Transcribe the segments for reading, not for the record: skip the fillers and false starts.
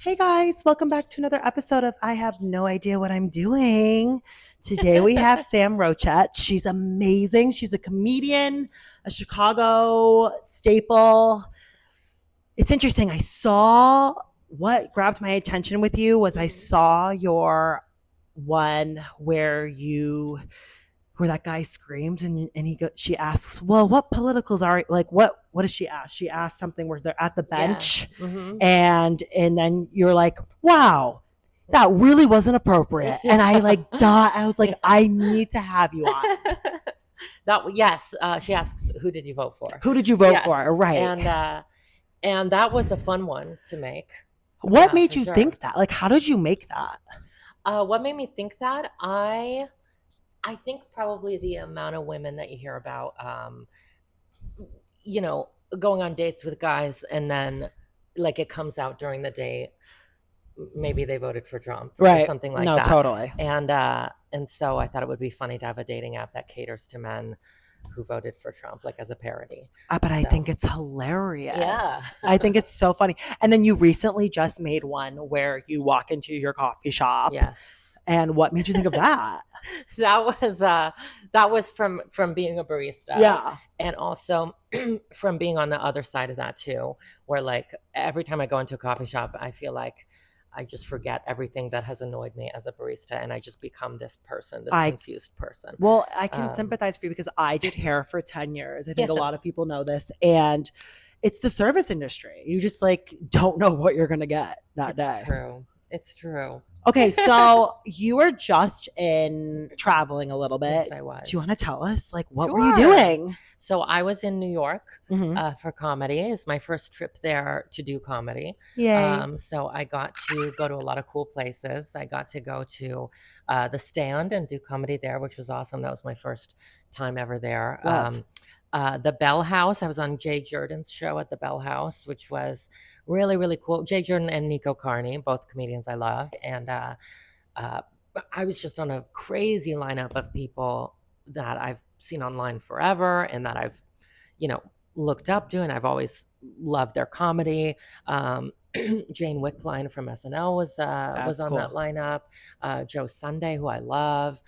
Hey guys, welcome back to another episode of I Have No Idea What I'm Doing. Today we have Sam Rocha. She's amazing. She's a comedian, a Chicago staple. It's interesting. I saw what grabbed my attention with you was I saw your one where that guy screams and she asks, well, what politicals are like what does she ask? She asked something where they're at the Yeah. bench Mm-hmm. and then you're like, wow, that really wasn't appropriate. Yeah. And I like died. I was like, Yeah. I need to have you on. Yes. She asks, "Who did you vote for?" Who did you vote Yes, for? Right. And that was a fun one to make. What made For you sure. think that? Like, how did you make that? What made me think that? I think probably the amount of women that you hear about, you know, going on dates with guys, and then like it comes out during the date, maybe they voted for Trump or Right. something like No, that. totally. And so I thought it would be funny to have a dating app that caters to men who voted for Trump, like as a parody. But I So, think it's hilarious. Yeah. I think it's so funny. And then you recently just made one where you walk into your coffee shop. yes, And what made you think of that? that was from being a barista. Yeah. And also from being on the other side of that too, where like every time I go into a coffee shop, I feel like I just forget everything that has annoyed me as a barista, and I just become this person, this confused person. Well, I can Um, sympathize for you because I did hair for 10 years. I think a lot of Yes. people know this. And it's the service industry. You just like don't know what you're going to get that day. It's true. It's true. Okay, so you were just in traveling a little bit. Yes, I was. Do you want to tell us like what were you Sure. doing? So I was in New York Mhm. for comedy. It's my first trip there to do comedy. Yay. So I got to go to a lot of cool places. I got to go to the Stand and do comedy there, which was awesome. That was my first time ever there. Love. The Bell House. I was on Jay Jordan's show at the Bell House, which was really, really cool. Jay Jordan and Nico Carney, both comedians I love. And I was just on a crazy lineup of people that I've seen online forever and that I've, looked up to, and I've always loved their comedy. Jane Wickline from SNL was on cool. that lineup. Joe Sunday, who I love.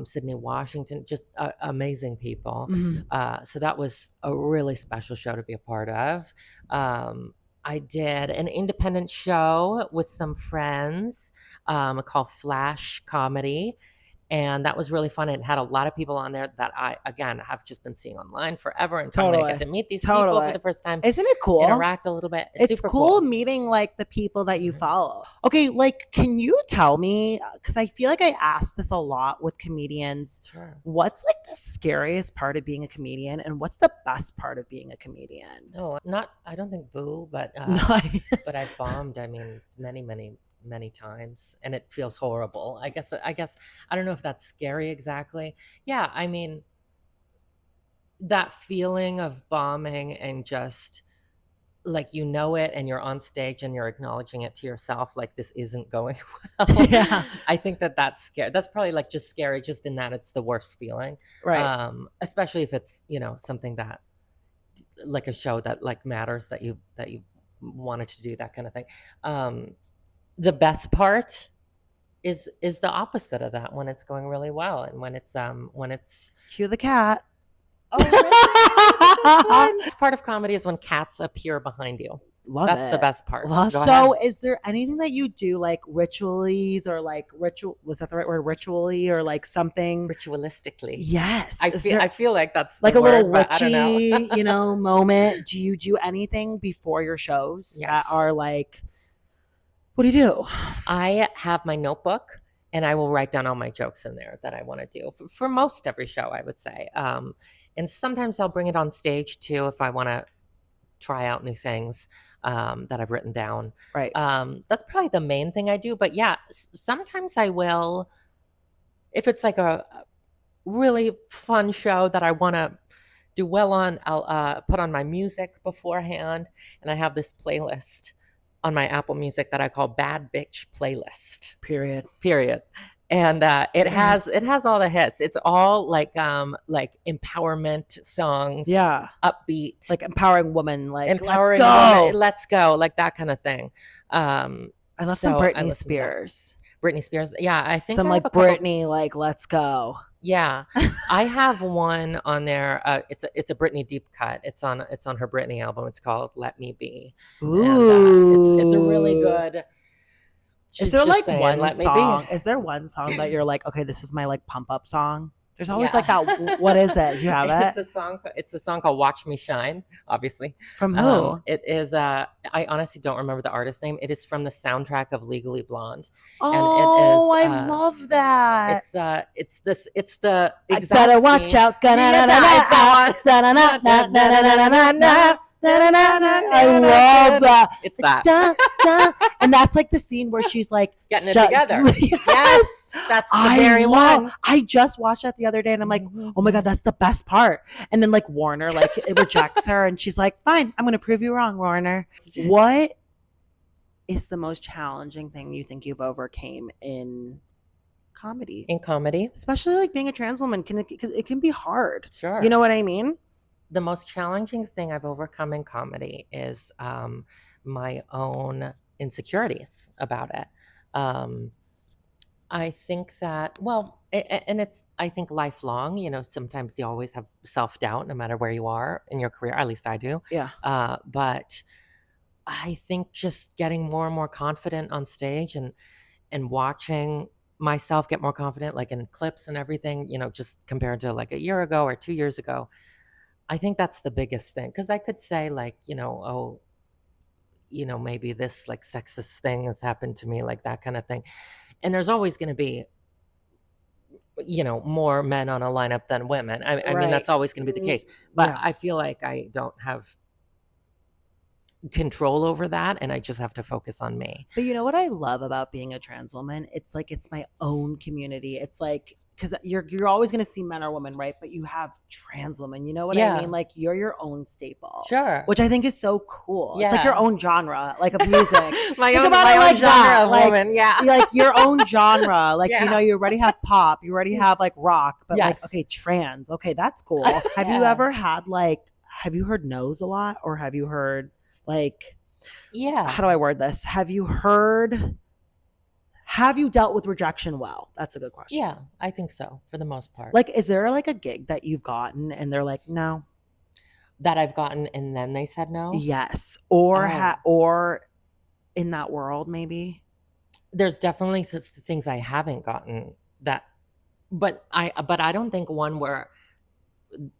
Sydney Washington, just amazing people. Mhm. So that was a really special show to be a part of. I did an independent show with some friends called Flash Comedy. And that was really fun. It had a lot of people on there that I, again, have just been seeing online forever. And finally I get to meet these people for the first time. Isn't it cool? Interact a little bit. It's super cool meeting like the people that you follow. Okay, like can you tell me, because I feel like I ask this a lot with comedians, Sure. what's like the scariest part of being a comedian and what's the best part of being a comedian? No, I don't think boo, but No, but I've bombed. I mean, many times, and it feels horrible. I guess I don't know if that's scary exactly. Yeah, I mean, that feeling of bombing and just like it and you're on stage and you're acknowledging it to yourself like this isn't going well. Yeah. I think that's scary. That's probably like just scary just in that it's the worst feeling. Right. Especially if it's, something that like a show that like matters that you wanted to do, that kind of thing. The best part is the opposite of that, when it's going really well and when it's Cue the cat. oh, this part of comedy is when cats appear behind you. Love That's it. the best part. So is there anything that you do like ritualies or like was that the right word, ritually, or like something ritualistically? Yes. I feel like that's like the a little word, but I witchy don't know. moment. Do you do anything before your shows that Yes. are like, what do you do? I have my notebook and I will write down all my jokes in there that I want to do for most every show, I would say. And sometimes I'll bring it on stage too if I want to try out new things that I've written down. Right. That's probably the main thing I do. But yeah, sometimes I will, if it's like a really fun show that I want to do well on, I'll put on my music beforehand. And I have this playlist on my Apple Music that I call Bad Bitch Playlist. Period. and it has all the hits. It's all like empowerment songs, Yeah. upbeat, Like empowering women, like empowering let's go. women, let's go, like that kind of thing. I love some So I Britney listen to that. Spears. Britney Spears. Yeah, I think Some I have like a couple. Britney, like let's go. Yeah, I have one on there. It's a Britney deep cut. It's on her Britney album. It's called "Let Me Be," and it's a really Ooh. good. Is She's there just like saying, one "Let me be." song? Is there one song that you're like, okay, this is my like pump up song? There's always like Yeah. that. What is it? Do you have it? It's a song called "Watch Me Shine." Obviously, From who? it is. I honestly don't remember the artist name. It is from the soundtrack of Legally Blonde, and it Oh, is. I love that. It's the I exact better watch scene. out. Yeah, it's that one. I love that. It's that. And that's like the scene where she's like Getting it together. Yes. Yes, that's the very one. I just watched that the other day and I'm like, oh my God, that's the best part. And then like Warner, like it rejects her and she's like, fine, I'm going to prove you wrong, Warner. What is the most challenging thing you think you've overcame in comedy? In comedy, Especially like being a trans woman, because it can be hard. sure. You know what I mean? The most challenging thing I've overcome in comedy is my own insecurities about it. I think that, well, and it's, I think, lifelong. Sometimes you always have self doubt no matter where you are in your career. At least I do. Yeah. But I think just getting more and more confident on stage and watching myself get more confident, like in clips and everything, just compared to like a year ago or 2 years ago. I think that's the biggest thing, because I could say like, oh, maybe this like sexist thing has happened to me, like that kind of thing. And there's always going to be, more men on a lineup than women. I mean, Right. that's always going to be the case. But Yeah. I feel like I don't have control over that, and I just have to focus on me. But you know what I love about being a trans woman? It's like it's my own community. It's like, because you're always going to see men or women, right? But you have trans women. You know what I Yeah. mean? Like you're your own staple, Sure. which I think is so cool. It's like Yeah. your own genre, like of music. my Think own, about my it own like genre that. of Like- woman. Yeah. Like your own genre. Like, Yeah. you already have pop, you already have like rock, but Yes. like, okay, trans. Okay, that's cool. Have you Yeah. ever had like, have you heard no's a lot? Or have you heard like, Yeah. how do I word this? Have you dealt with rejection well? That's a good question. Yeah, I think so, for the most part. Like, is there like a gig that you've gotten and they're like, no? That I've gotten and then they said no? Yes. Or Oh. or in that world, maybe? There's definitely things I haven't gotten that, but I don't think one where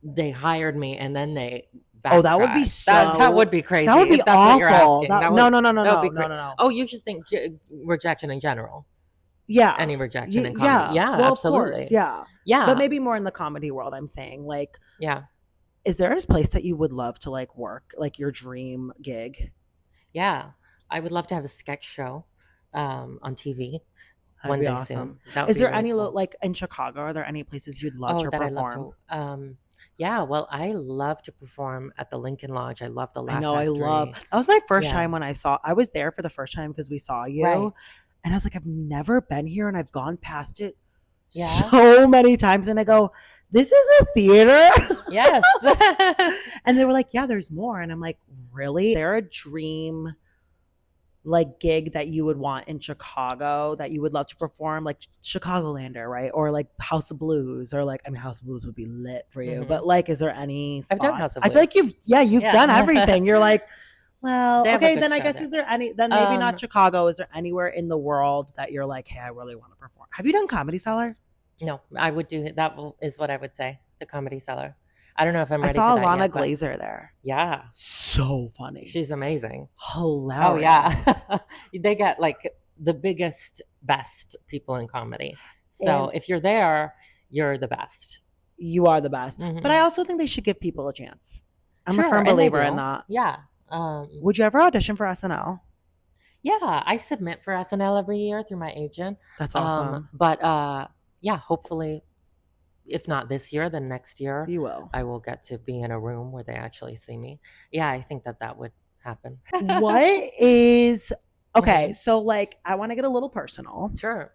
they hired me and then they Oh, that would be backtracked. That would be crazy. That would be if that's awful. what you're asking. That- That no, would- no, no, no, that would no, be no, cra- no, no. Oh, you just think rejection in general? Yeah. Any rejection Y- in comedy? Yeah, well, absolutely. Of course, yeah. Yeah, But maybe more in the comedy world, I'm saying. Like, yeah, is there a place that you would love to like work, like your dream gig? yeah. I would love to have a sketch show on TV That'd one be day awesome. soon. That would Is be there really any cool. like in Chicago? Are there any places you'd love to that I perform? love to. Yeah, well, I love to perform at the Lincoln Lodge. I love the Laugh I know. Factory. I love. That was my first Yeah. time when I was there for the first time because we saw you, Right. and I was like, I've never been here, and I've gone past it Yeah. so many times, and I go, this is a theater. Yes. And they were like, yeah, there's more, and I'm like, really? Is there a dream like gig that you would want in Chicago that you would love to perform, like Chicagolander, right? Or like House of Blues, or like, I mean, House of Blues would be lit for you, Mhm. but like, is there any I've done spots? House of I feel like Blues. you've Yeah. done everything. You're like, well, They have a okay, good then I show guess there. is there any, then maybe not Um, Chicago, is there anywhere in the world that you're like, hey, I really want to perform? Have you done Comedy Cellar? No, I would do that. Is what I would say. The Comedy Cellar. I don't know if I'm ready I saw for that Alana yet, but Glazer there. yeah, So funny. she's amazing. Hilarious. Oh yeah, they got like the biggest, best people in comedy. So And- if you're there, you're the best. You are the best. Mhm. But I also think they should give people a chance. I'm a Sure, firm and they believer in do. that. Yeah. Would you ever audition for SNL? Yeah, I submit for SNL every year through my agent. That's awesome. But yeah, hopefully, if not this year, then next year, You will. I will get to be in a room where they actually see me. Yeah, I think that would happen. What is okay? Mhm. So like, I want to get a little personal. Sure.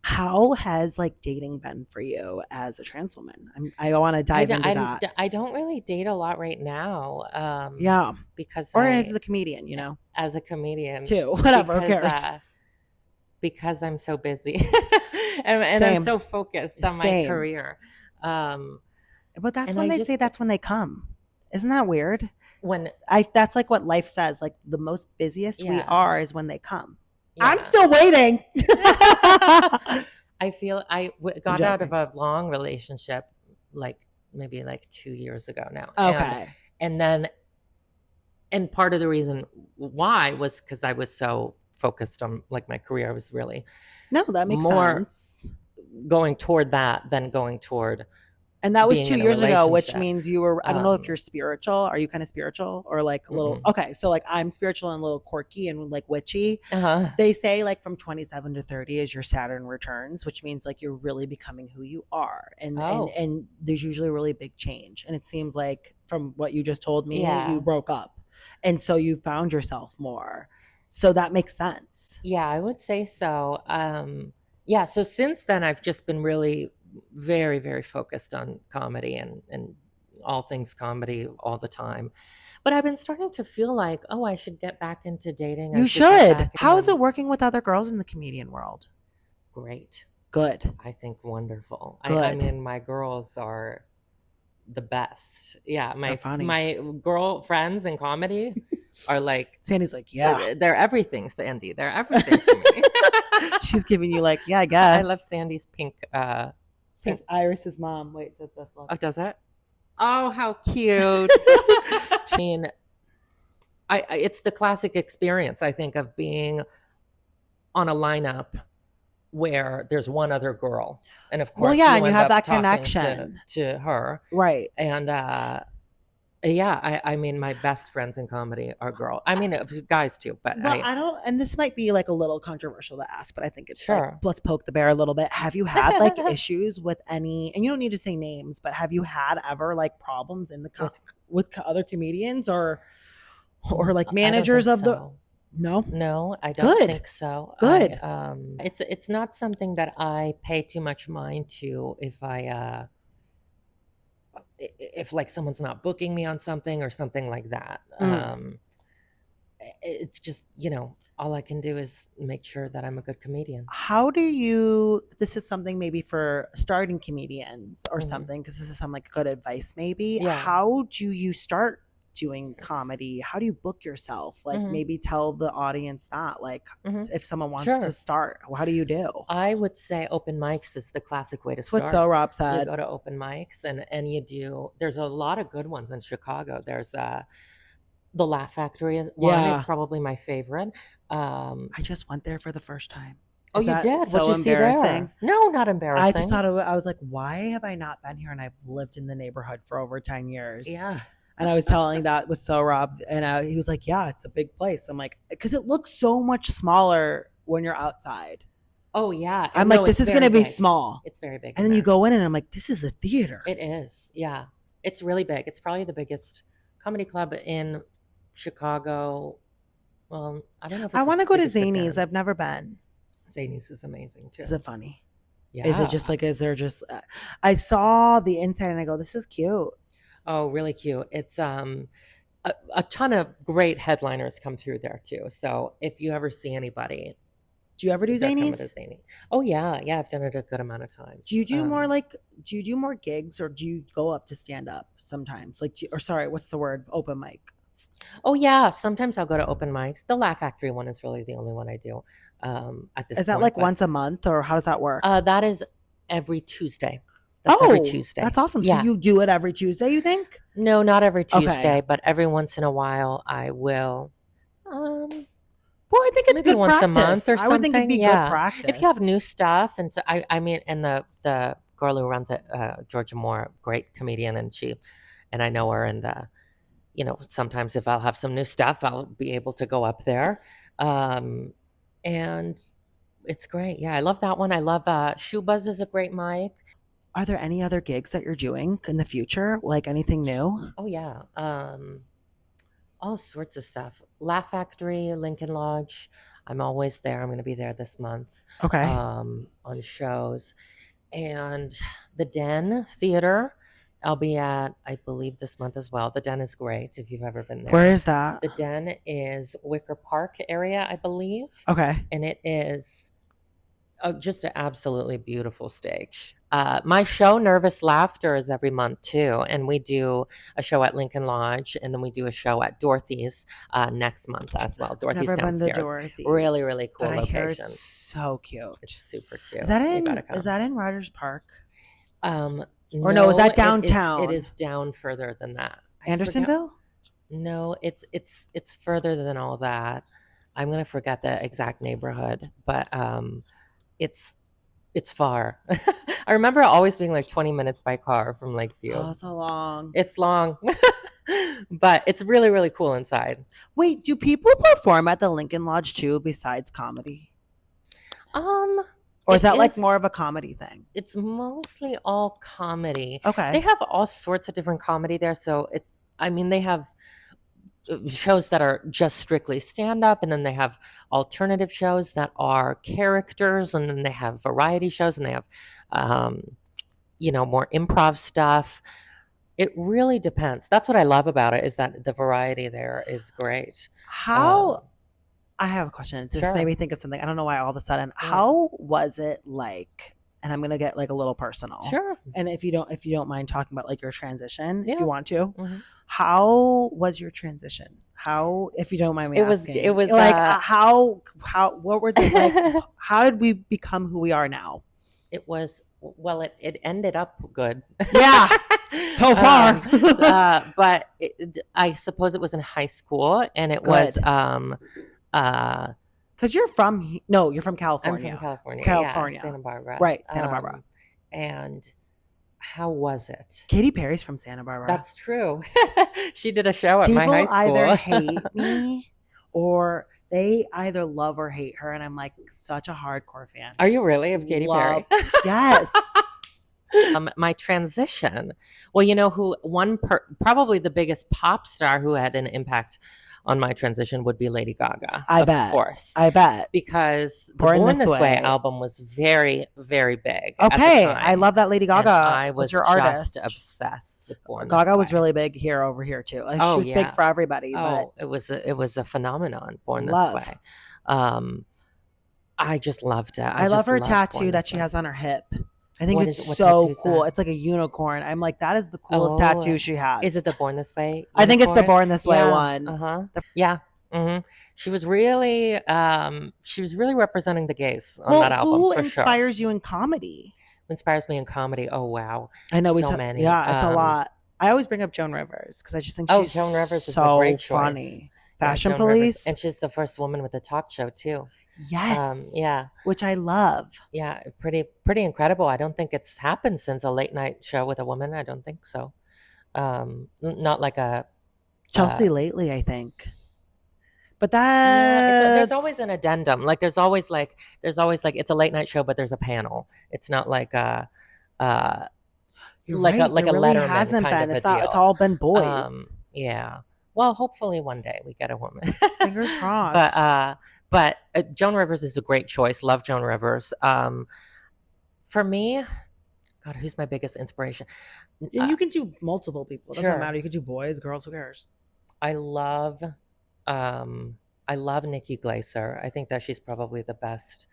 How has like dating been for you as a trans woman? I want to dive into that. I don't really date a lot right now, Yeah. because Or as a comedian, as a comedian, too. Whatever, who because cares? I'm so busy and I'm Same. so focused on my Same. career. Um, But that's and when I they say just that's when they come. Isn't that weird? when That's like what life says. Like the most busiest we yeah are is when they come. I'm yeah. still waiting. I feel I'm got out of joking. a long relationship like maybe like 2 years ago now, Okay. and then and part of the reason why was because I was so focused on like my career. I was really No, that makes more sense. going toward that than going toward And that was being two in a years ago, which relationship. means you were, I don't know if you're Um, spiritual. Are you kind of spiritual or like a little, mm-mm. okay. So like I'm spiritual and a little quirky and like witchy. Uh-huh. They say like from 27 to 30 is your Saturn returns, which means like you're really becoming who you are. Oh, And there's usually a really big change. And it seems like from what you just told me, you yeah. broke up. And so you found yourself more. So that makes sense. Yeah, I would say so. Yeah, so since then, I've just been really very, very focused on comedy and all things comedy all the time. But I've been starting to feel like, oh, I should get back into dating. I You should get should. back How is in. it working with other girls in the comedian world? Great. Good. I think wonderful. I Good. mean, my girls are the best. Yeah, They're funny. my girl friends in comedy are like Sandy's like, yeah. they're everything, Sandy. They're everything to me. She's giving you like, yeah, I I love guess. Sandy's pink Says Iris's mom. Wait, says this. Look. Oh, does it? Oh, how cute. I mean, it's the classic experience, I think, of being on a lineup where there's one other girl. And of Well, course, yeah, and you you end have up that talking connection. to her. Right. And yeah, I mean, my best friends in comedy are girl. I mean, guys too, but Well, I don't, and this might be like a little controversial to ask, but I think it's like, sure. let's poke the bear a little bit. Have you had like issues with any, and you don't need to say names, but have you had ever like problems in the, with other comedians or like I don't managers think of the, so. no? No, I don't Good. think so. Good. It's not something that I pay too much mind to if like someone's not booking me on something or something like that. It's just, all I can do is make sure that I'm a good comedian. How do you, this is something maybe for starting comedians or Mhm. something, because this is some like good advice maybe. Yeah. How do you start doing comedy? How do you book yourself? Like Mhm. maybe tell the audience that, like Mhm. if someone wants Sure. to start, how do you do? I would say open mics is the classic way to That's what start. So Rob You said. go to open mics and you do. There's a lot of good ones in Chicago. There's the Laugh Factory one is Yeah. probably my favorite. I just went there for the first time. Oh, Is you that did? so What'd you see embarrassing? there? No, not I embarrassing. just thought I was like, why have I not been here? And I've lived in the neighborhood for over 10 years. Yeah. And I was telling that with So Rob, and he was like, yeah, it's a big place. I'm like, because it looks so much smaller when you're outside. Oh, yeah. I'm No, like, this it's is going to very be big. small. It's very big. And then you go in and I'm like, this is a theater. It is. Yeah. It's really big. It's probably the biggest comedy club in Chicago. Well, I don't know if it's I want to go to biggest, but Zanies. then I've never been. Zanies is amazing too. Is it funny? Yeah. Is it just like, is there just, I saw the inside and I go, this is cute. Oh, really cute. It's a ton of great headliners come through there too. So if you ever see anybody, Do you ever do they're coming to Zanies? Zany. Oh yeah, yeah. I've done it a good amount of times. Do you do more like, do you do more gigs or do you go up to stand up sometimes? Like, or sorry, what's the word? Open mic. Oh yeah, sometimes I'll go to open mics. The Laugh Factory one is really the only one I do at this Is that point, like but, once a month or how does that work? that is every Tuesday. That's every Tuesday. That's awesome. Yeah. So you do it every Tuesday, you think? No, not every Tuesday, Okay. but every once in a while I will. Well, I think it's Maybe good once practice. a month or I would think it'd something, be yeah. good practice. If you have new stuff, and so I mean, and the girl who runs it, Georgia Moore, great comedian, and I know her, and sometimes if I'll have some new stuff, I'll be able to go up there, and it's great. Yeah, I love that one. I love Shoe Buzz is a great mic. Are there any other gigs that you're doing in the future? Like anything new? Oh yeah, all sorts of stuff. Laugh Factory, Lincoln Lodge. I'm always there. I'm going to be there this month Okay. on shows. And the Den Theater, I'll be at, I believe, this month as well. The Den is great if you've ever been Where there. is that? The Den is Wicker Park area, I believe. Okay. And it is just an absolutely beautiful stage. My show, Nervous Laughter, is every month too. And we do a show at Lincoln Lodge, and then we do a show at Dorothy's next month as well. Dorothy's Never been to downstairs. Dorothy's, Really, really cool but I hear location. it's so cute. It's super cute. Is that You gotta in? come. Is that in Rogers Park? Or no, is that downtown? It is down further than that. Andersonville? No, it's further than all that. I'm gonna forget the exact neighborhood, but it's far. I remember it always being like 20 minutes by car from Lakeview. Oh, so long. It's long, but it's really, really cool inside. Wait, do people perform at the Lincoln Lodge too besides comedy? Or is that like more of a comedy thing? It's mostly all comedy. Okay. They have all sorts of different comedy there. So they have shows that are just strictly stand up, and then they have alternative shows that are characters, and then they have variety shows, and they have more improv stuff. It really depends. That's what I love about it, is that the variety there is great. I have a question. This Sure. made me think of something. I don't know why all of a sudden. How was it like? And I'm gonna get like a little personal. Sure. And if you don't mind talking about like your transition, if Yeah. you want to, Mhm. how was your transition? How, if you don't mind me asking, it was like how what were the like? How did we become who we are now? It was, well, it ended up good. Yeah, so far. But I suppose it was in high school, and it was because you're from California. I'm from California. California. Yeah, Santa Barbara. Right, Santa Barbara. And how was it? Katy Perry's from Santa Barbara. That's true. She did a show at People my high school. either hate me or they either love or hate her, and I'm like such a hardcore fan. Are you really, of Katy Perry? Yes. My transition. Well, probably the biggest pop star who had an impact on my transition would be Lady Gaga. I bet. Of course. I bet. Because the Born Born This This Way Way album was very, very big. Okay. At the time. I love that Lady Gaga. And I was your just artist. obsessed with Born This Gaga Way. was really big over here too. Like, Oh, she was yeah. big for everybody. Oh, it was a phenomenon, Born Love. This Way. I just loved it. I love her loved tattoo Born that This she Way. has on her hip. I think What it's what so tattoo is cool. that? It's like a unicorn. I'm like, that is the coolest Oh. tattoo she has. Is it the Born This Way? I think it's the unicorn? Born This Way Yeah. one. Uh-huh. Yeah. Mm-hmm. She was really representing the gays on that album. Who for inspires you in comedy? Who inspires me in comedy? Oh wow, I know so many. Yeah, it's a lot. I always bring up Joan Rivers because I just think she's Joan Rivers is a so great choice. funny. Yeah, Fashion Joan Rivers. Police, and she's the first woman with a talk show too. yes, Yeah, which I love. yeah, pretty incredible. I don't think it's happened since a late night show with a woman. I don't think so. Not like a Chelsea lately, I think. But there's always an addendum. Like there's always like it's a late night show, but there's a panel. It's not like a You're like right, a like there a really Letterman hasn't kind been. of a It's deal. it's all been boys. Yeah. Well, hopefully one day we get a woman. Fingers crossed. But Joan Rivers is a great choice. Love Joan Rivers. For me, God, who's my biggest inspiration? And you can do multiple people. It doesn't Sure. matter. You could do boys, girls, who cares? I love Nikki Glaser. I think that she's probably the best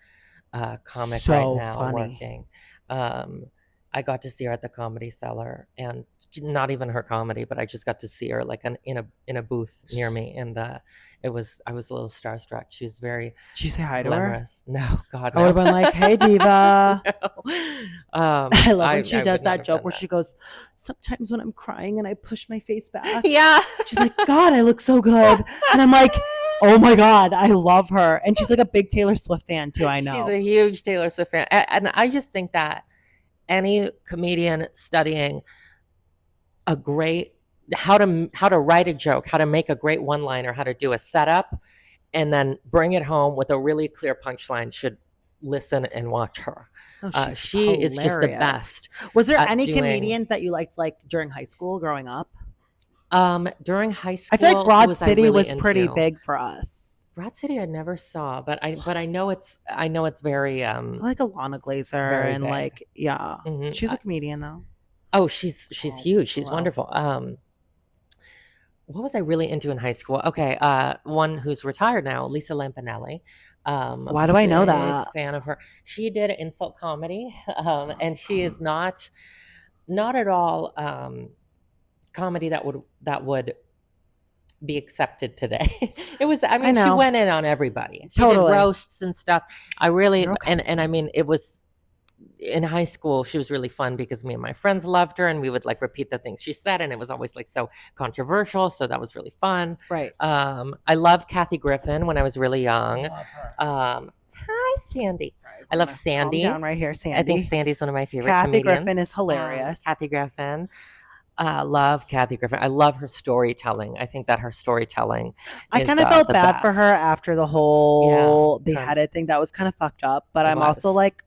comic So right now funny. working. I got to see her at the Comedy Cellar, and not even her comedy, but I just got to see her like in a booth near me, and I was a little starstruck. She's very Did you say hi to her? glamorous. No, God, I would have no. been like, "Hey, diva." No. I love when she I does would not that have joke done where that. she goes, "Sometimes when I'm crying and I push my face back, Yeah. she's like, God, I look so good," and I'm like, "Oh my God, I love her." And she's like a big Taylor Swift fan too. I know. She's a huge Taylor Swift fan. And I just think that any comedian studying a great how to write a joke, how to make a great one-liner, how to do a setup, and then bring it home with a really clear punchline should listen and watch her. Oh, she's She is just the hilarious. best. Was there at any doing- comedians that you liked like during high school growing up? During high school, I feel like Broad who was I City really was pretty into? big for us. Broad City I never saw, but I know it's very I like Alana Glazer very and big. like, yeah. Hmm. She's a comedian though. Oh, she's Oh, huge. She's hello. wonderful. What was I really into in high school? Okay, one who's retired now, Lisa Lampanelli. A Why do I know big that? fan of her. She did insult comedy, and she is not at all comedy that would be accepted today. It was, I I mean, she know. went in on everybody. She did Totally. roasts and stuff. I really, You're okay. and I mean, it was in high school. She was really fun because me and my friends loved her, and we would like repeat the things she said, and it was always like so controversial. So that was really fun. Right. I loved Kathy Griffin when I was really young. Love her. Hi, Sandy. Sorry, I we're love gonna Sandy. calm down right here, Sandy. I think Sandy's one of my favorite Kathy comedians. Griffin is hilarious. Kathy Griffin. Love Kathy Griffin. I love her storytelling. I think that her storytelling I is kind of felt the bad for her best. after the whole Yeah, Trump. beheaded thing. That was kind of fucked up. But It I'm also was. like,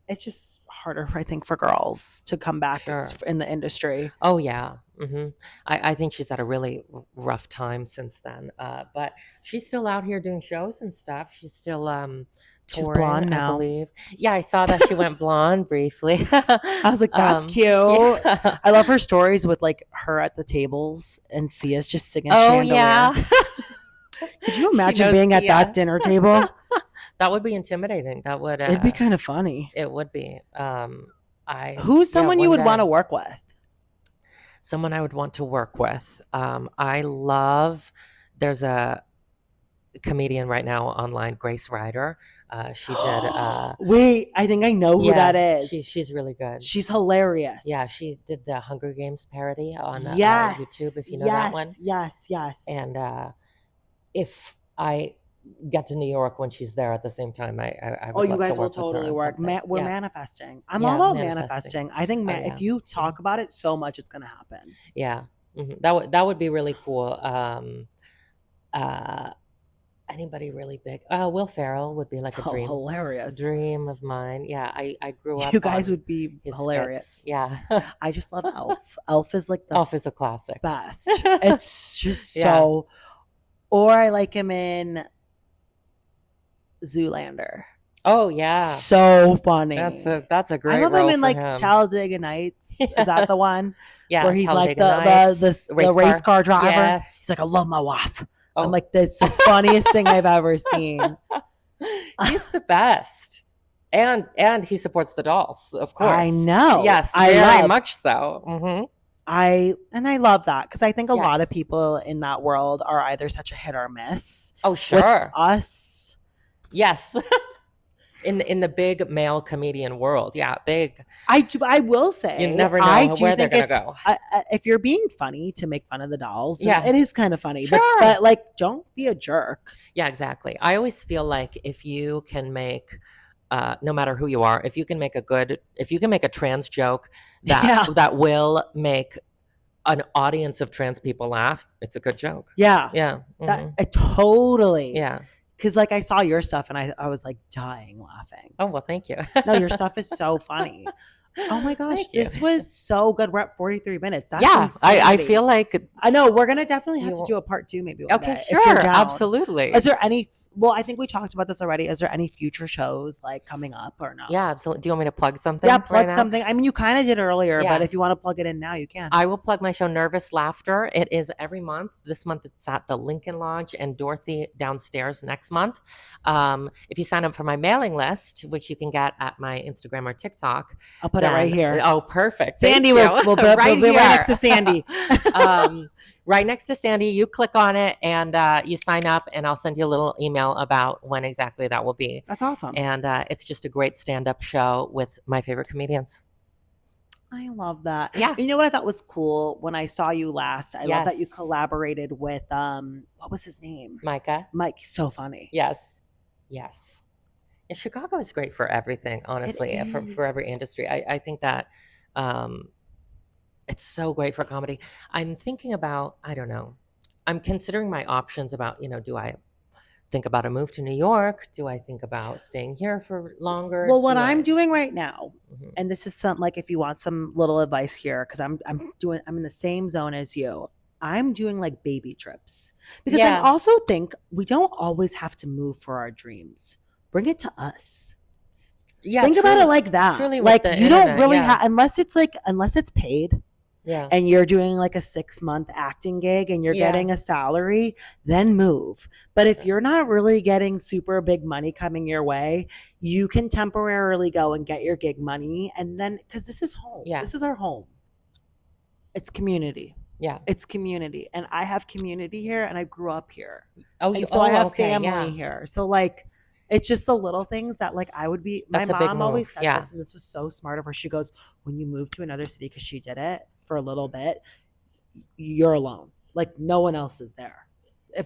it's just harder, I think, for girls to come back Sure. in the industry. Oh yeah. I think she's had a really rough time since then. But she's still out here doing shows and stuff. She's still She's touring, blonde I now. believe. Yeah, I saw that she went blonde briefly. I was like, that's cute. Yeah. I love her stories with like her at the tables and Sia's just singing Oh Chandelier. yeah. Could you She imagine knows being at Sia. that dinner table? That would be intimidating. That would It'd be kind of funny. it would be. Who's someone you one would want to day. work with? Someone I would want to work with. I love. There's a comedian right now online, Grace Ryder. She did. Wait, I think I know who that is. She's really good. She's hilarious. Yeah, she did the Hunger Games parody on yes, YouTube. If you know that one. Yes. And if I get to New York when she's there at the same time, I would Oh, you love to guys will work with her totally on work. something. We're Yeah. manifesting. I'm Yeah, all about manifesting. manifesting. I think Oh, yeah. if you talk about it so much, it's gonna happen. Yeah, that would be really cool. Anybody really big? Will Ferrell would be like a dream Hilarious. dream of mine. Yeah, I grew up. You guys on would be his hilarious. skits. Yeah, I just love Elf. Elf is like the Elf is a classic. best. It's just Yeah. so. Or I like him in Zoolander. Oh yeah, So funny. that's a great I love role him in for like him. Talladega Nights. Is that the one? Yeah, Where he's like Talladega Nights, the race car driver. Yes. He's like, I love my wife. Oh. I'm like, that's the funniest thing I've ever seen. He's the best, and he supports the dolls, of course. I know. Yes, I very love- much so. I love that because I think a lot Yes. of people in that world are either such a hit or miss. Oh With sure, us, yes. In the big male comedian world, yeah, big. I will say, You never know I do where they're think gonna it's- go. If you're being funny to make fun of the dolls, then Yeah. it is kind of funny. Sure. But like, don't be a jerk. Yeah, exactly. I always feel like if you can make, no matter who you are, if you can make a trans joke Yeah. that will make an audience of trans people laugh, it's a good joke. Yeah, Yeah. that totally. Yeah. Because like I saw your stuff and I was like dying laughing. Oh well, thank you. No, your stuff is so funny. Oh my gosh, Thank you. this was so good. We're at 43 minutes. That's Yeah, I insanity. feel like I know we're gonna definitely have You to won't- do a part 2 maybe. One okay, day, if you're sure, down. absolutely. Is there any? Well, I think we talked about this already. Is there any future shows like coming up or no? Yeah, absolutely. Do you want me to plug something? Yeah, plug right now? something. I mean, you kind of did earlier, Yeah. but if you want to plug it in now, you can. I will plug my show Nervous Laughter. It is every month. This month it's at the Lincoln Lodge and Dorothy downstairs next month. If you sign up for my mailing list, which you can get at my Instagram or TikTok, I'll put it right then- here. Oh, perfect. Sandy Thank will you. we'll be right right next to here. Sandy. Right next to Sandy, you click on it and you sign up, and I'll send you a little email about when exactly that will be. That's awesome. And it's just a great stand-up show with my favorite comedians. I love that. Yeah. You know what I thought was cool when I saw you last? I love that you Yes. collaborated with what was his name? Micah? Mike. So funny. Yes. Yes. Yeah, Chicago is great for everything, honestly, for every is. industry. I think that it's so great for comedy. I'm thinking about, I don't know, I'm considering my options about, do I think about a move to New York? Do I think about staying here for longer? Well, what Do I'm I- doing right now, Mhm. and this is some like if you want some little advice here, because I'm in the same zone as you. I'm doing like baby trips because I also think we don't always have to move for our dreams. Bring it to us. Yeah, Think about it like that. Truly, Like with the you don't internet, really yeah. have unless it's paid Yeah. and you're doing like a 6-month acting gig and you're Yeah. getting a salary, then move. But if Sure. you're not really getting super big money coming your way, you can temporarily go and get your gig money. And then, because this is home, Yeah. this is our home. It's community. Yeah. It's community. And I have community here and I grew up here. Oh, and so I have okay, family yeah. here. So like, it's just the little things that like I would be. That's My a big mom always move, said yeah. this, and this was so smart of her. She goes, when you move to another city, because she did it for a little bit, you're alone. Like no one else is there.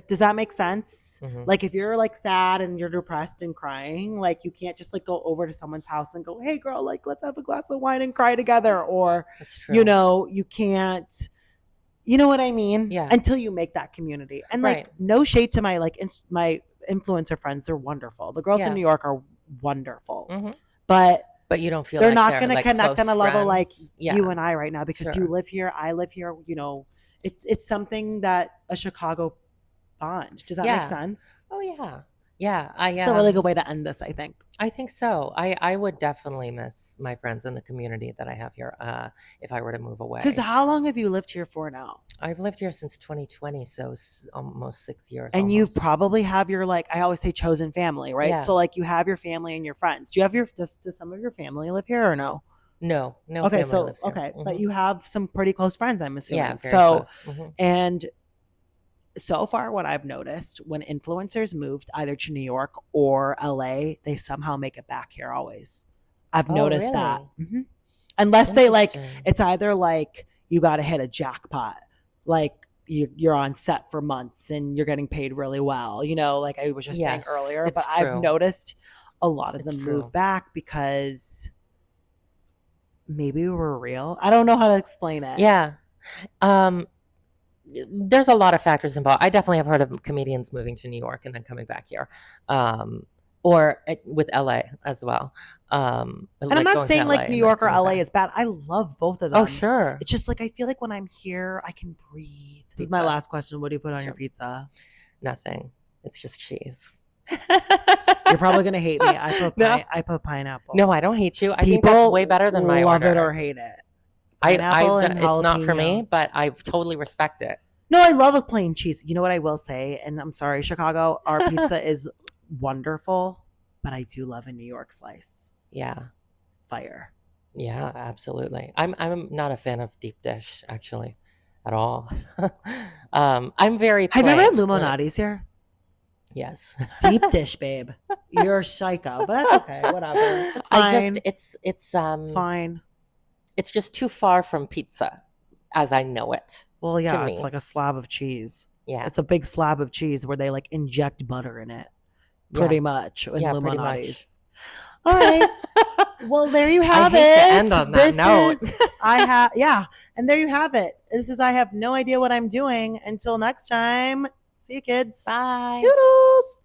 Does that make sense? Mhm. Like if you're like sad and you're depressed and crying, like you can't just like go over to someone's house and go, hey girl, like let's have a glass of wine and cry together. Or, That's true. you know, you can't, you know what I mean? Yeah. Until you make that community. And like, Right. no shade to my my influencer friends. They're wonderful. The girls Yeah. in New York are wonderful. Mhm. But you don't feel they're like not they're going to like connect close on a level like friends. you and I right now because Sure. you live here, I live here. You know, it's something that a Chicago bond. Does that Yeah. make sense? Oh yeah. Yeah. It's a really good way to end this, I think. I think so. I would definitely miss my friends in the community that I have here if I were to move away. Because how long have you lived here for now? I've lived here since 2020, so almost 6 years. And you almost. probably have your, like, I always say chosen family, right? Yeah. So like you have your family and your friends. Do you have does some of your family live here or no? No Okay, family so lives here. okay, Mhm. but you have some pretty close friends, I'm assuming. Yeah, very so close. Mhm. and so far what I've noticed when influencers moved either to New York or LA, they somehow make it back here always. I've noticed that. Really? Mhm. Unless they like, Interesting. it's either like you got to hit a jackpot, like you're on set for months and you're getting paid really well, you know, like I was just saying Yes, earlier. it's But I've true. noticed a lot of It's them true. move back because maybe we were real. I don't know how to explain it. Yeah. There's a lot of factors involved. I definitely have heard of comedians moving to New York and then coming back here. Or with LA as well. And I'm not saying like New York or LA is bad. I love both of them. Oh, sure. It's just like I feel like when I'm here, I can breathe. This is my Pizza. last question. What do you put on your Sure. pizza? Nothing. It's just cheese. You're probably gonna hate me. No. I put pineapple. No, I don't hate you. I think People that's way better than my love order. it or hate it. I Pineapple and it's not for me, jalapenos. but I totally respect it. No, I love a plain cheese. You know what I will say, and I'm sorry, Chicago, our pizza is wonderful, but I do love a New York slice. Yeah. Fire. Yeah, absolutely. I'm not a fan of deep dish actually at all. I'm very Have you ever had plain. Luminati's here? Yes. Deep dish, babe. You're a psycho, but that's okay. Whatever. It's fine. It's fine. It's just too far from pizza as I know it. Well, yeah, to it's me. like a slab of cheese. Yeah. It's a big slab of cheese where they like inject butter in it. Pretty much. In Yeah, pretty Luminati's. much. All right. Well, there you have hate it. to end on that note. And there you have it. This is I have no idea what I'm doing. Until next time. See you kids. Bye. Toodles.